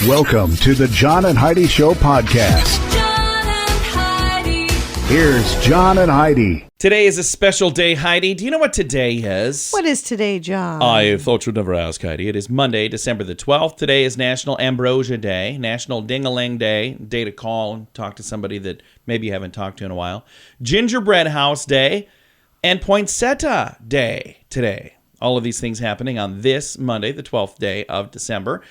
Welcome to the John and Heidi Show podcast. John and Heidi. Here's John and Heidi. Today is a special day, Heidi. Do you know what today is? What is today, John? I thought you'd never ask, Heidi. It is Monday, December the 12th. Today is National Ambrosia Day, National Ding-a-Ling Day, day to call and talk to somebody that maybe you haven't talked to in a while, Gingerbread House Day, and Poinsettia Day today. All of these things happening on this Monday, the 12th day of December.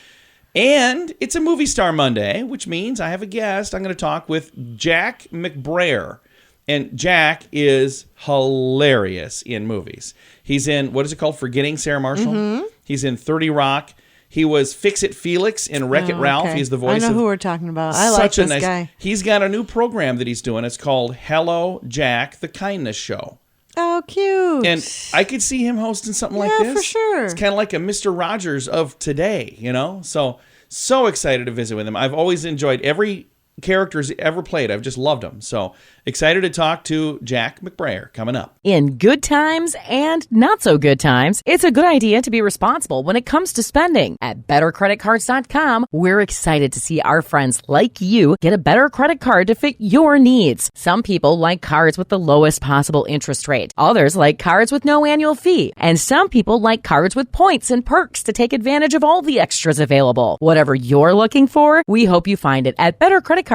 And it's a Movie Star Monday, which means I have a guest. I'm going to talk with Jack McBrayer. And Jack is hilarious in movies. He's in, what is it called? Forgetting Sarah Marshall? Mm-hmm. He's in 30 Rock. He was Fix-It Felix in Wreck-It Ralph. Okay. He's the voice of... I know who we're talking about. I like this guy. He's got a new program that he's doing. It's called Hello, Jack, the Kindness Show. Oh, cute. And I could see him hosting something like this. Yeah, for sure. It's kind of like a Mr. Rogers of today, you know? So excited to visit with him. I've always enjoyed every character he's ever played. I've just loved him. So excited to talk to Jack McBrayer coming up. In good times and not so good times, it's a good idea to be responsible when it comes to spending. At bettercreditcards.com, we're excited to see our friends like you get a better credit card to fit your needs. Some people like cards with the lowest possible interest rate. Others like cards with no annual fee. And some people like cards with points and perks to take advantage of all the extras available. Whatever you're looking for, we hope you find it at bettercreditcards.com.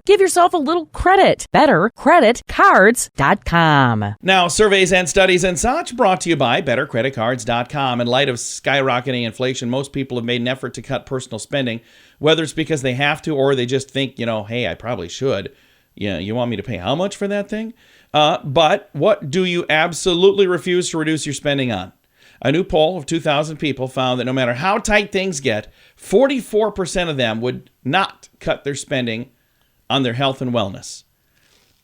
Give yourself a little credit. bettercreditcards.com. Now, surveys and studies and such brought to you by bettercreditcards.com. In light of skyrocketing inflation, most people have made an effort to cut personal spending, whether it's because they have to or they just think, hey, I probably should. Yeah, you want me to pay how much for that thing? But what do you absolutely refuse to reduce your spending on? A new poll of 2,000 people found that no matter how tight things get, 44% of them would not cut their spending on their health and wellness.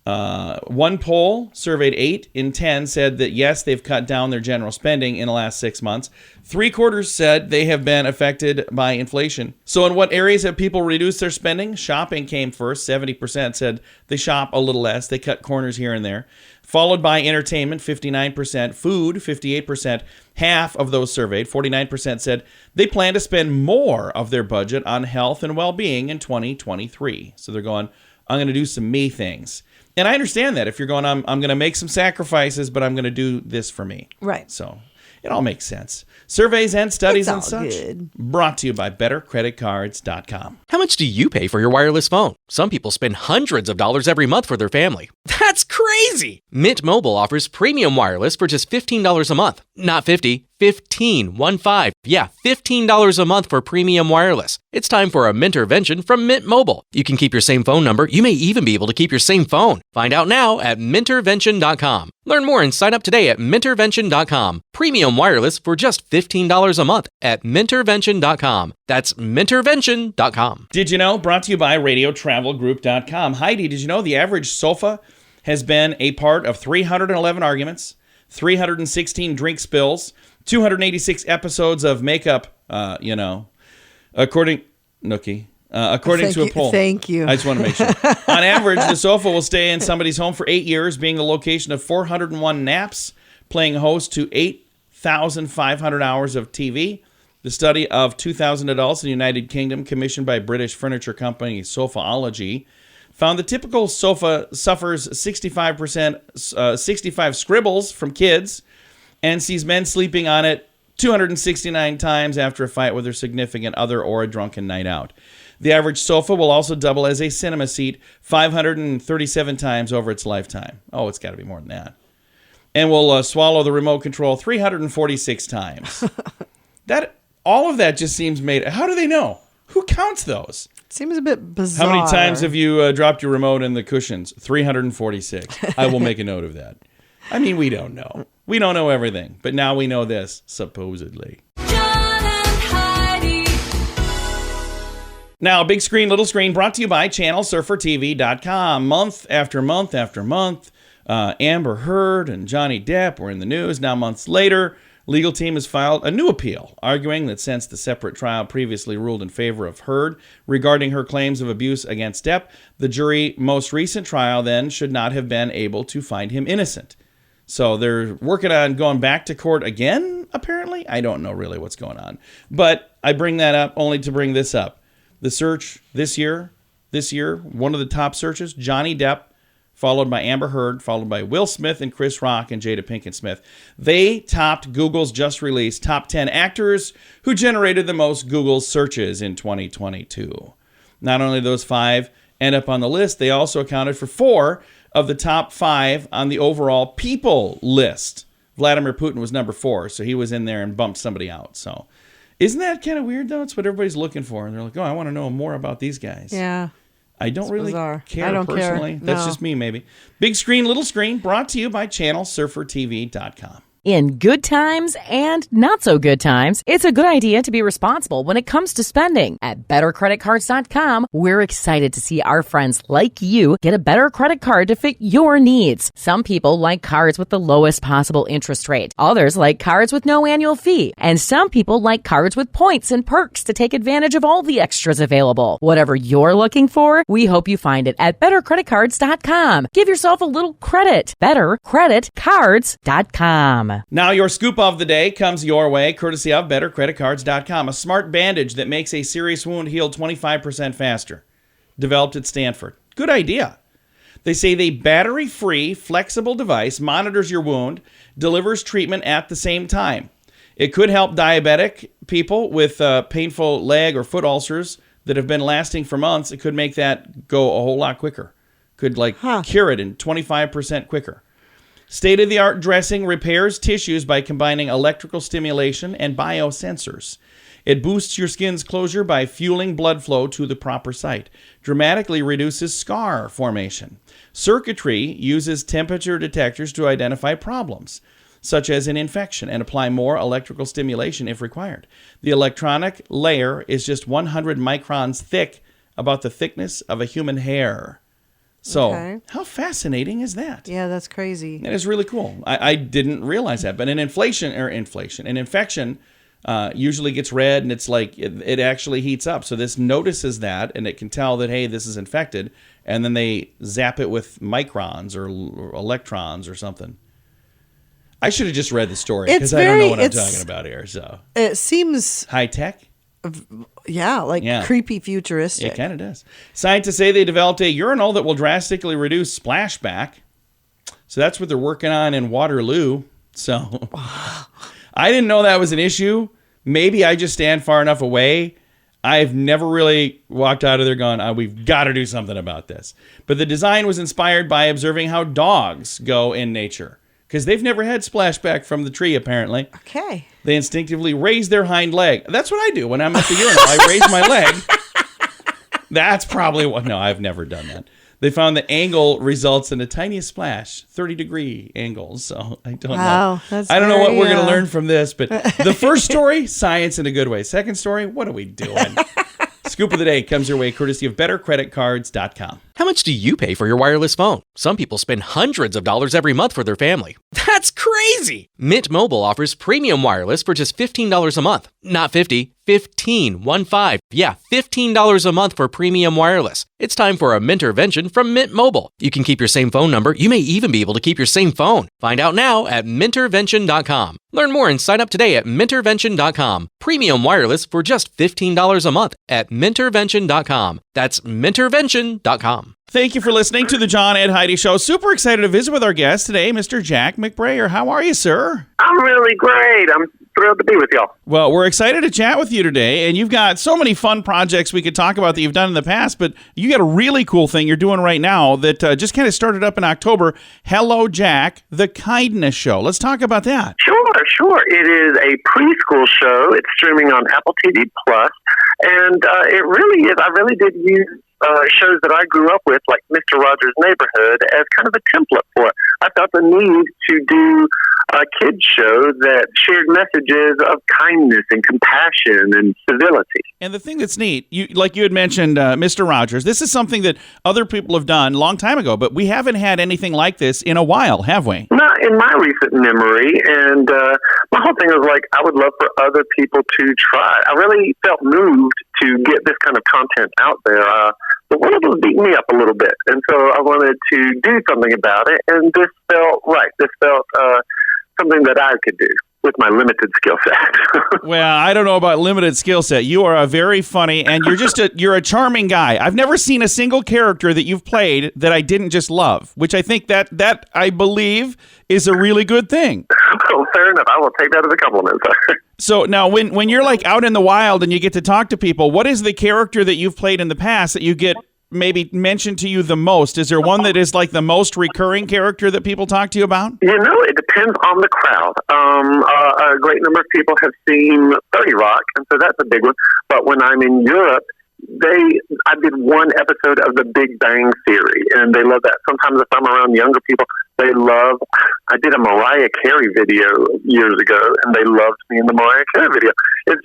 One poll surveyed 8 in 10 said that yes, they've cut down their general spending in the last 6 months. 3/4 said they have been affected by inflation. So in what areas have people reduced their spending? Shopping came first. 70% said they shop a little less. They cut corners here and there. Followed by entertainment, 59%. Food, 58%. Half of those surveyed, 49%, said they plan to spend more of their budget on health and well-being in 2023. So they're going, I'm going to do some me things. And I understand that if you're going, I'm going to make some sacrifices, but I'm going to do this for me. Right. So it all makes sense. Surveys and studies and such good. brought to you by bettercreditcards.com. How much do you pay for your wireless phone? Some people spend hundreds of dollars every month for their family. That's crazy! Mint Mobile offers premium wireless for just $15 a month. Not 50, 15, 1-5. Yeah, $15 a month for premium wireless. It's time for a Mintervention from Mint Mobile. You can keep your same phone number. You may even be able to keep your same phone. Find out now at Mintervention.com. Learn more and sign up today at Mintervention.com. Premium wireless for just $15 a month at Mintervention.com. That's Mintervention.com. Did you know? Brought to you by RadioTravelGroup.com. Heidi, did you know the average sofa has been a part of 311 arguments, 316 drink spills, 286 episodes of makeup, according to a poll. Thank you. I just want to make sure. On average, the sofa will stay in somebody's home for 8 years, being the location of 401 naps, playing host to 8,500 hours of TV. The study of 2,000 adults in the United Kingdom, commissioned by British furniture company Sofaology, found the typical sofa suffers 65 scribbles from kids and sees men sleeping on it 269 times after a fight with their significant other or a drunken night out. The average sofa will also double as a cinema seat 537 times over its lifetime. Oh, it's got to be more than that. And will swallow the remote control 346 times. All of that just seems made. How do they know? Who counts those? Seems a bit bizarre. How many times have you dropped your remote in the cushions? 346. I will make a note of that. I mean, we don't know. We don't know everything. But now we know this, supposedly. John and Heidi. Now, big screen, little screen, brought to you by ChannelSurferTV.com. Month after month after month, Amber Heard and Johnny Depp were in the news. Now, months later, legal team has filed a new appeal, arguing that since the separate trial previously ruled in favor of Heard regarding her claims of abuse against Depp, the jury most recent trial then should not have been able to find him innocent. So they're working on going back to court again, apparently. I don't know really what's going on. But I bring that up only to bring this up. The search this year, one of the top searches, Johnny Depp, followed by Amber Heard, followed by Will Smith and Chris Rock and Jada Pinkett Smith. They topped Google's just released top 10 actors who generated the most Google searches in 2022. Not only those 5 end up on the list, they also accounted for 4 of the top 5 on the overall people list. Vladimir Putin was number 4, so he was in there and bumped somebody out. So isn't that kind of weird, though? It's what everybody's looking for. And they're like, oh, I want to know more about these guys. Yeah. I don't really bizarre. care I don't personally. care. That's No. just me, maybe. Big screen, little screen, brought to you by ChannelSurferTV.com. In good times and not so good times, it's a good idea to be responsible when it comes to spending. At BetterCreditCards.com, we're excited to see our friends like you get a better credit card to fit your needs. Some people like cards with the lowest possible interest rate. Others like cards with no annual fee. And some people like cards with points and perks to take advantage of all the extras available. Whatever you're looking for, we hope you find it at BetterCreditCards.com. Give yourself a little credit. BetterCreditCards.com. Now, your scoop of the day comes your way, courtesy of BetterCreditCards.com, a smart bandage that makes a serious wound heal 25% faster. Developed at Stanford. Good idea. They say the battery-free, flexible device monitors your wound, delivers treatment at the same time. It could help diabetic people with painful leg or foot ulcers that have been lasting for months. It could make that go a whole lot quicker. Could cure it in 25% quicker. State-of-the-art dressing repairs tissues by combining electrical stimulation and biosensors. It boosts your skin's closure by fueling blood flow to the proper site. Dramatically reduces scar formation. Circuitry uses temperature detectors to identify problems, such as an infection, and apply more electrical stimulation if required. The electronic layer is just 100 microns thick, about the thickness of a human hair. So, How fascinating is that? Yeah, that's crazy. It is really cool. I didn't realize that. But an infection usually gets red, and it's like it actually heats up. So this notices that, and it can tell that, hey, this is infected. And then they zap it with microns or electrons or something. I should have just read the story because I don't know what I'm talking about here. So it seems high tech. Creepy futuristic. It kind of does. Scientists say they developed a urinal that will drastically reduce splashback. So that's what they're working on in Waterloo. So I didn't know that was an issue. Maybe I just stand far enough away. I've never really walked out of there going, we've got to do something about this. But the design was inspired by observing how dogs go in nature. Because they've never had splashback from the tree, apparently. Okay. They instinctively raise their hind leg. That's what I do when I'm at the urinal. I raise my leg. That's probably what... No, I've never done that. They found the angle results in the tiniest splash, 30-degree angles. So I don't know. I don't know what we're going to learn from this. But the first story, science in a good way. Second story, what are we doing? Scoop of the day comes your way courtesy of BetterCreditCards.com. How much do you pay for your wireless phone? Some people spend hundreds of dollars every month for their family. That's crazy! Mint Mobile offers premium wireless for just $15 a month. Not 50, 15, 1-5. Yeah, $15 a month for premium wireless. It's time for a Mintervention from Mint Mobile. You can keep your same phone number. You may even be able to keep your same phone. Find out now at Mintervention.com. Learn more and sign up today at Mintervention.com. Premium wireless for just $15 a month at Mintervention.com. That's Mintervention.com. Thank you for listening to the John and Heidi Show. Super excited to visit with our guest today, Mr. Jack McBrayer. How are you, sir? I'm really great. I'm thrilled to be with y'all. Well, we're excited to chat with you today, and you've got so many fun projects we could talk about that you've done in the past, but you got a really cool thing you're doing right now that just kind of started up in October. Hello, Jack, the Kindness Show. Let's talk about that. Sure. It is a preschool show. It's streaming on Apple TV+, and it really is. I really did use shows that I grew up with, like Mr. Rogers' Neighborhood, as kind of a template for it. I felt the need to do a kids show that shared messages of kindness and compassion and civility. And the thing that's neat, like you had mentioned, Mr. Rogers, this is something that other people have done a long time ago, but we haven't had anything like this in a while, have we? Not in my recent memory, and my whole thing was like, I would love for other people to try. I really felt moved to get this kind of content out there. The world was beating me up a little bit, and so I wanted to do something about it, and this felt right. This felt something that I could do with my limited skill set. Well, I don't know about limited skill set. You are a very funny, and you're a charming guy. I've never seen a single character that you've played that I didn't just love, which I think that I believe is a really good thing. Well, fair enough. I will take that as a compliment, sir. So now when you're like out in the wild and you get to talk to people, what is the character that you've played in the past that you get maybe mentioned to you the most? Is there one that is like the most recurring character that people talk to you about? It depends on the crowd. A great number of people have seen 30 Rock, and so that's a big one. But when I'm in Europe, I did one episode of The Big Bang Theory, and they love that. Sometimes if I'm around younger people, I did a Mariah Carey video years ago, and they loved me in the Mariah Carey video. It's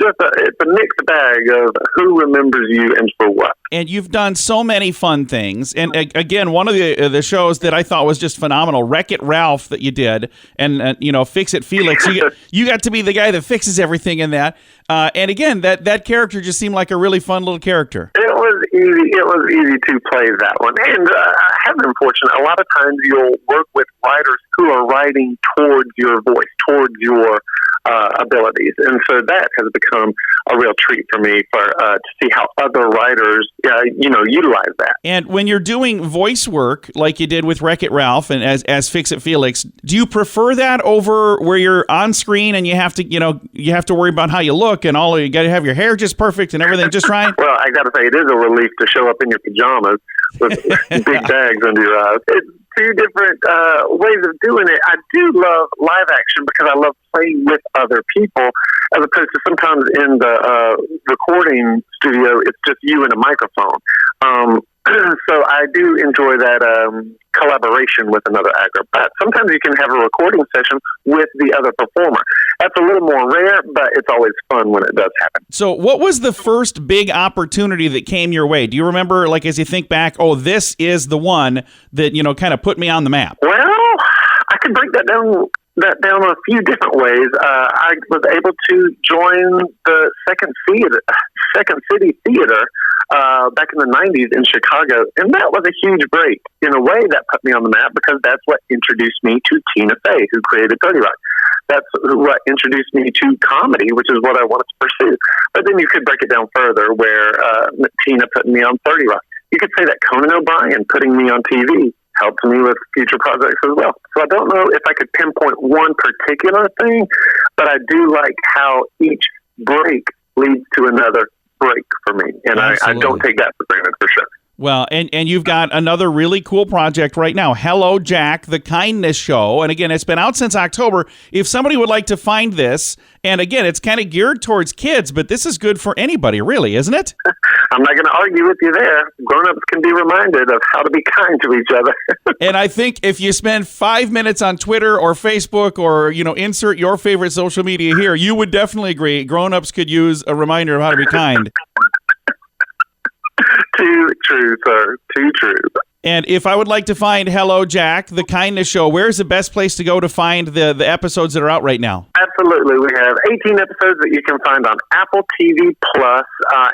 a mixed bag of who remembers you and for what. And you've done so many fun things. And again, one of the shows that I thought was just phenomenal, Wreck-It Ralph that you did, and Fix-It Felix. You got to be the guy that fixes everything in that. And again, that character just seemed like a really fun little character. It was easy. It was easy to play that one. And I have been fortunate. A lot of times you'll work with writers who are writing towards your voice, towards your abilities. And so that has become a real treat for me to see how other writers, utilize that. And when you're doing voice work like you did with Wreck-It Ralph and as Fix-It Felix, do you prefer that over where you're on screen and you have to worry about how you look and you got to have your hair just perfect and everything just right? Well, I got to say, it is a relief to show up in your pajamas with big bags under your eyes. It's two different ways of doing it. I do love live action because I love playing with other people, as opposed to sometimes in the recording studio, it's just you and a microphone. So I do enjoy that collaboration with another actor. But sometimes you can have a recording session with the other performer. That's a little more rare, but it's always fun when it does happen. So what was the first big opportunity that came your way? Do you remember, like, as you think back, this is the one that, kind of put me on the map? Well, I could break that down a few different ways. I was able to join the Second City Theater back in the 90s in Chicago, and that was a huge break. In a way, that put me on the map because that's what introduced me to Tina Fey, who created 30 Rock. That's what introduced me to comedy, which is what I wanted to pursue. But then you could break it down further, where Tina put me on 30 Rock. You could say that Conan O'Brien putting me on TV helped me with future projects as well. So I don't know if I could pinpoint one particular thing, but I do like how each break leads to another break for me. And I don't take that for granted, for sure. Well, and you've got another really cool project right now, Hello, Jack, the Kindness Show. And again, it's been out since October. If somebody would like to find this, and again, it's kind of geared towards kids, but this is good for anybody, really, isn't it? I'm not going to argue with you there. Grown-ups can be reminded of how to be kind to each other. And I think if you spend 5 minutes on Twitter or Facebook or, insert your favorite social media here, you would definitely agree grown-ups could use a reminder of how to be kind. Too true, sir. Too true. And if I would like to find Hello, Jack, the Kindness Show, where's the best place to go to find the episodes that are out right now? Absolutely. We have 18 episodes that you can find on Apple TV Plus,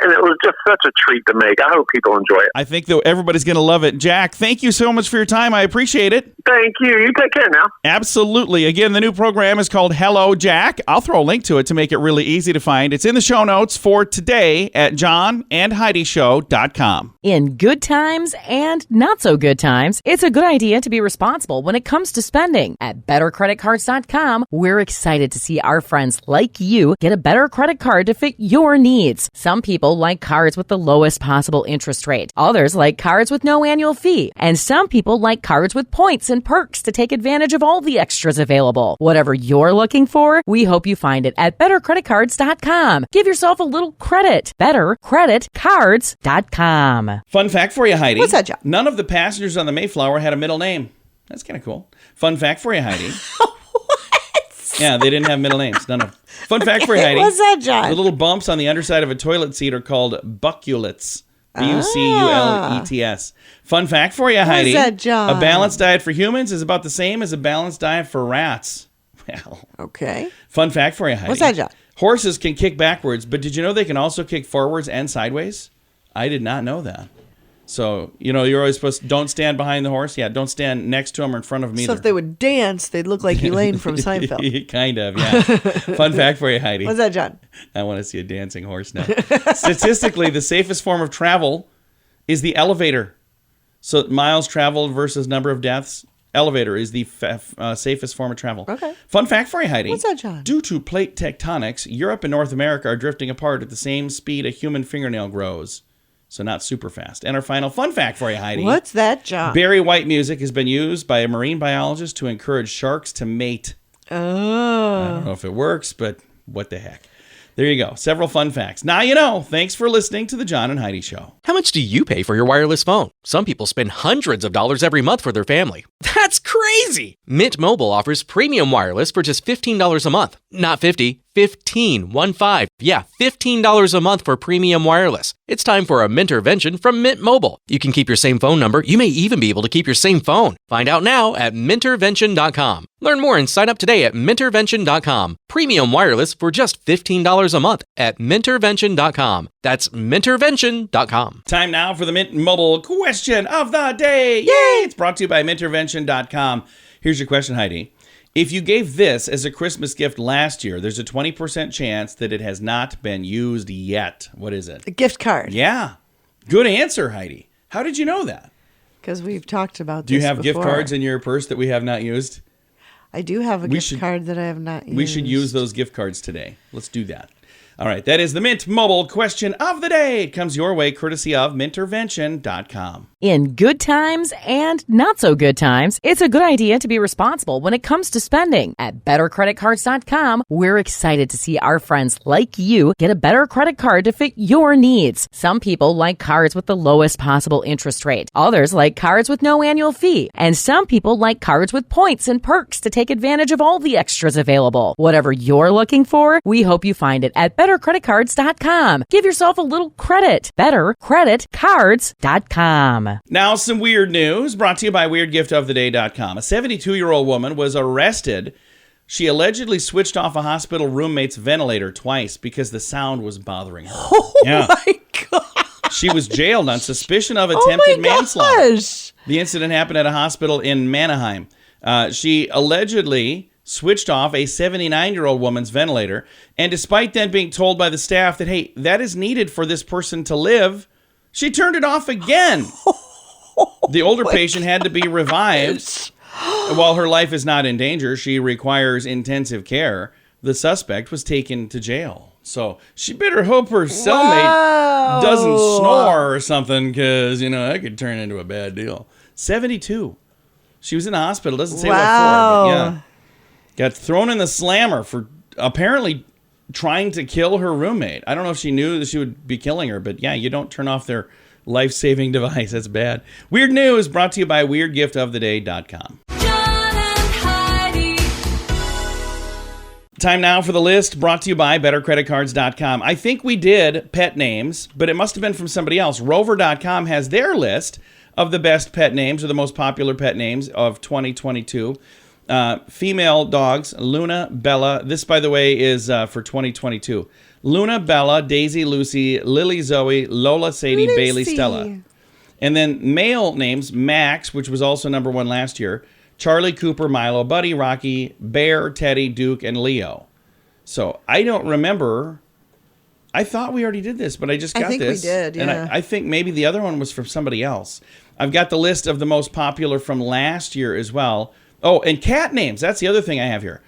and it was just such a treat to make. I hope people enjoy it. I think that everybody's going to love it. Jack, thank you so much for your time. I appreciate it. Thank you. You take care now. Absolutely. Again, the new program is called Hello, Jack. I'll throw a link to it to make it really easy to find. It's in the show notes for today at johnandheidishow.com. In good times and not so good times, it's a good idea to be responsible when it comes to spending. At bettercreditcards.com, we're excited to see our friends like you get a better credit card to fit your needs. Some people like cards with the lowest possible interest rate. Others like cards with no annual fee. And some people like cards with points and perks to take advantage of all the extras available. Whatever you're looking for, we hope you find it at bettercreditcards.com. Give yourself a little credit. Bettercreditcards.com. Fun fact for you, Heidi. What's that, John? None of the passengers on the Mayflower had a middle name. That's kind of cool. Fun fact for you, Heidi. What? Yeah, they didn't have middle names. None of them. Fun fact for you, Heidi. What's that, John? The little bumps on the underside of a toilet seat are called bucculets. Buculets. Fun fact for you, Heidi. What's that, John? A balanced diet for humans is about the same as a balanced diet for rats. Well. Okay. Fun fact for you, Heidi. What's that, John? Horses can kick backwards, but did you know they can also kick forwards and sideways? I did not know that. So, you're always supposed to don't stand behind the horse. Yeah, don't stand next to him or in front of him either. So if they would dance, they'd look like Elaine from Seinfeld. Kind of, yeah. Fun fact for you, Heidi. What's that, John? I want to see a dancing horse now. Statistically, the safest form of travel is the elevator. So miles traveled versus number of deaths. Elevator is the safest form of travel. Okay. Fun fact for you, Heidi. What's that, John? Due to plate tectonics, Europe and North America are drifting apart at the same speed a human fingernail grows. So not super fast. And our final fun fact for you, Heidi. What's that, John? Barry White music has been used by a marine biologist to encourage sharks to mate. Oh. I don't know if it works, but what the heck. There you go. Several fun facts. Now you know. Thanks for listening to the John and Heidi Show. How much do you pay for your wireless phone? Some people spend hundreds of dollars every month for their family. That's crazy! Mint Mobile offers premium wireless for just $15 a month. Not 50, 15, 1-5. Yeah, $15 a month for premium wireless. It's time for a Mintervention from Mint Mobile. You can keep your same phone number. You may even be able to keep your same phone. Find out now at Mintervention.com. Learn more and sign up today at Mintervention.com. Premium wireless for just $15 a month at Mintervention.com. That's Mintervention.com. Time now for the Mint Mobile question of the day. Yay! It's brought to you by Mintervention.com. Here's your question, Heidi. If you gave this as a Christmas gift last year, there's a 20% chance that it has not been used yet. What is it? A gift card. Yeah. Good answer, Heidi. How did you know that? Because we've talked about this Do you have before. gift cards in your purse that we have not used? I do have a gift card that I have not used. We should use those gift cards today. Let's do that. All right, that is the Mint Mobile question of the day. It comes your way courtesy of Mintervention.com. In good times and not so good times, it's a good idea to be responsible when it comes to spending. At BetterCreditCards.com, we're excited to see our friends like you get a better credit card to fit your needs. Some people like cards with the lowest possible interest rate. Others like cards with no annual fee. And some people like cards with points and perks to take advantage of all the extras available. Whatever you're looking for, we hope you find it at BetterCreditCards.com. Give yourself a little credit. BetterCreditCards.com. Now, some weird news brought to you by WeirdGiftOfTheDay.com. A 72-year-old woman was arrested. She allegedly switched off a hospital roommate's ventilator twice because the sound was bothering her. Oh, my God. She was jailed on suspicion of attempted manslaughter. Gosh. The incident happened at a hospital in Mannheim. She allegedly switched off a 79-year-old woman's ventilator, and despite then being told by the staff that, hey, that is needed for this person to live, she turned it off again. The older patient had to be revived. While her life is not in danger, she requires intensive care. The suspect was taken to jail. So she better hope her cellmate doesn't snore or something, because, that could turn into a bad deal. 72. She was in the hospital. Doesn't say what for, but yeah. Got thrown in the slammer for apparently trying to kill her roommate. I don't know if she knew that she would be killing her, but yeah, you don't turn off their life-saving device. That's bad. Weird news brought to you by WeirdGiftOfTheDay.com. John and Heidi. Time now for the list brought to you by BetterCreditCards.com. I think we did pet names, but it must have been from somebody else. Rover.com has their list of the best pet names, or the most popular pet names of 2022. Female dogs, Luna, Bella. This, by the way, is for 2022. Luna, Bella, Daisy, Lucy, Lily, Zoe, Lola, Sadie, Lucy. Bailey, Stella. And then male names, Max, which was also number one last year, Charlie, Cooper, Milo, Buddy, Rocky, Bear, Teddy, Duke, and Leo. So I don't remember. I thought we already did this, but I just got this. I think we did, yeah. And I think maybe the other one was from somebody else. I've got the list of the most popular from last year as well. Oh, and cat names. That's the other thing I have here.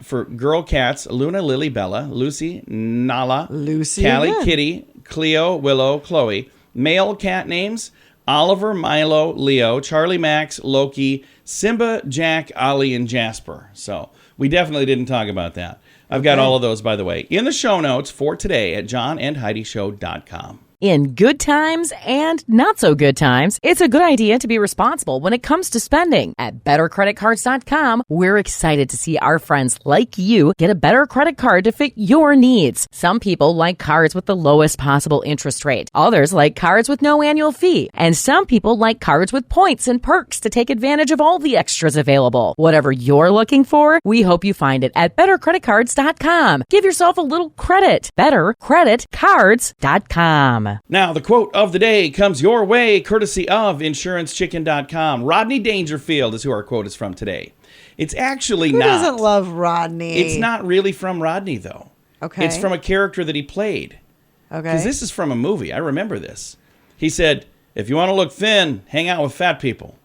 For girl cats, Luna, Lily, Bella, Lucy, Nala, Lucy Callie, again. Kitty, Cleo, Willow, Chloe. Male cat names, Oliver, Milo, Leo, Charlie, Max, Loki, Simba, Jack, Ollie, and Jasper. So we definitely didn't talk about that. I've got all of those, by the way, in the show notes for today at johnandheidishow.com. In good times and not so good times, it's a good idea to be responsible when it comes to spending. At BetterCreditCards.com, we're excited to see our friends like you get a better credit card to fit your needs. Some people like cards with the lowest possible interest rate. Others like cards with no annual fee. And some people like cards with points and perks to take advantage of all the extras available. Whatever you're looking for, we hope you find it at BetterCreditCards.com. Give yourself a little credit. BetterCreditCards.com. JohnandHeidiShow.com. Now, the quote of the day comes your way, courtesy of InsuranceChicken.com. Rodney Dangerfield is who our quote is from today. It's actually Who not. doesn't love Rodney? It's not really from Rodney, though. Okay. It's from a character that he played. Okay. Because this is from a movie. I remember this. He said, if you want to look thin, hang out with fat people.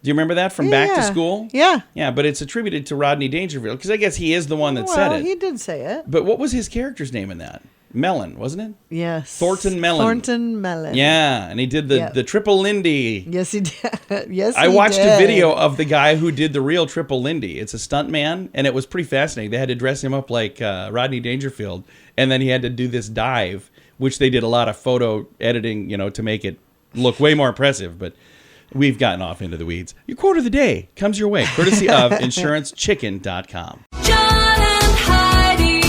Do you remember that from Back to School? Yeah. Yeah, but it's attributed to Rodney Dangerfield because I guess he is the one that said it. He did say it. But what was his character's name in that? Mellon, wasn't it? Yes. Thornton Mellon. Thornton Mellon. Yeah, and he did the Triple Lindy. Yes, he did. Yes, I watched a video of the guy who did the real Triple Lindy. It's a stunt man, and it was pretty fascinating. They had to dress him up like Rodney Dangerfield, and then he had to do this dive, which they did a lot of photo editing, to make it look way more impressive, but we've gotten off into the weeds. Your quote of the day comes your way, courtesy of InsuranceChicken.com. John and Heidi.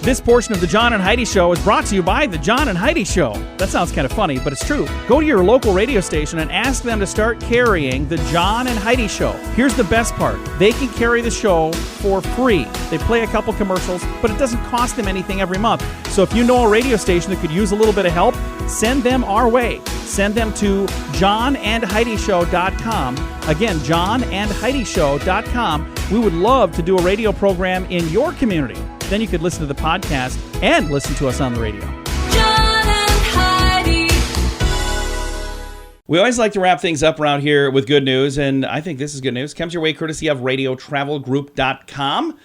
This portion of the John and Heidi Show is brought to you by the John and Heidi Show. That sounds kind of funny, but it's true. Go to your local radio station and ask them to start carrying the John and Heidi Show. Here's the best part. They can carry the show for free. They play a couple commercials, but it doesn't cost them anything every month. So if you know a radio station that could use a little bit of help, send them our way. Send them to johnandheidishow.com. Again, johnandheidishow.com. We would love to do a radio program in your community. Then you could listen to the podcast and listen to us on the radio. John and Heidi. We always like to wrap things up around here with good news, and I think this is good news. Comes your way courtesy of RadioTravelGroup.com.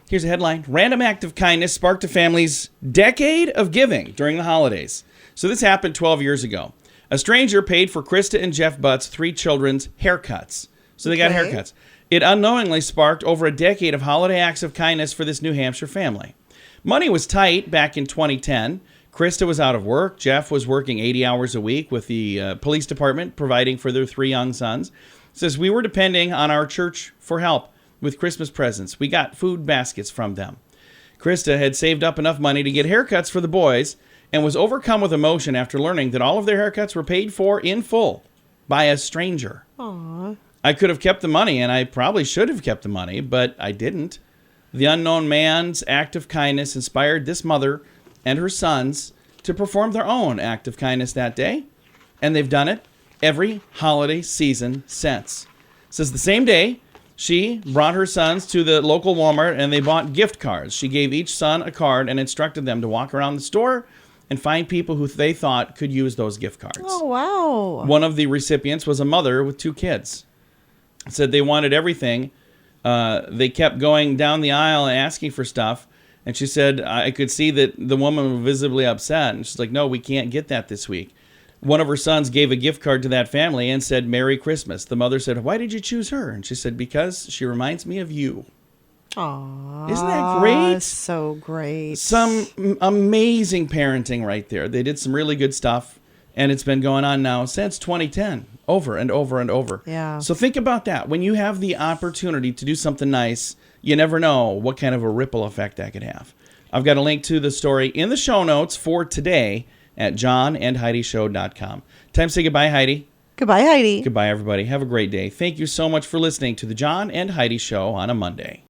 Here's a headline. Random act of kindness sparked a family's decade of giving during the holidays. So this happened 12 years ago. A stranger paid for Krista and Jeff Butt's 3 children's haircuts. So they got haircuts. It unknowingly sparked over a decade of holiday acts of kindness for this New Hampshire family. Money was tight back in 2010. Krista was out of work. Jeff was working 80 hours a week with the police department, providing for their 3 young sons. It says, we were depending on our church for help with Christmas presents. We got food baskets from them. Krista had saved up enough money to get haircuts for the boys and was overcome with emotion after learning that all of their haircuts were paid for in full by a stranger. Aww. I could have kept the money, and I probably should have kept the money, but I didn't. The unknown man's act of kindness inspired this mother and her sons to perform their own act of kindness that day, and they've done it every holiday season since. It says the same day, she brought her sons to the local Walmart, and they bought gift cards. She gave each son a card and instructed them to walk around the store and find people who they thought could use those gift cards. Oh, wow. One of the recipients was a mother with 2 kids. Said they wanted everything. They kept going down the aisle and asking for stuff. And she said, I could see that the woman was visibly upset. And she's like, no, we can't get that this week. One of her sons gave a gift card to that family and said, Merry Christmas. The mother said, why did you choose her? And she said, because she reminds me of you. Aww. Isn't that great? So great. Some amazing parenting right there. They did some really good stuff. And it's been going on now since 2010, over and over and over. Yeah. So think about that. When you have the opportunity to do something nice, you never know what kind of a ripple effect that could have. I've got a link to the story in the show notes for today at johnandheidishow.com. Time to say goodbye, Heidi. Goodbye, Heidi. Goodbye, everybody. Have a great day. Thank you so much for listening to the John and Heidi Show on a Monday.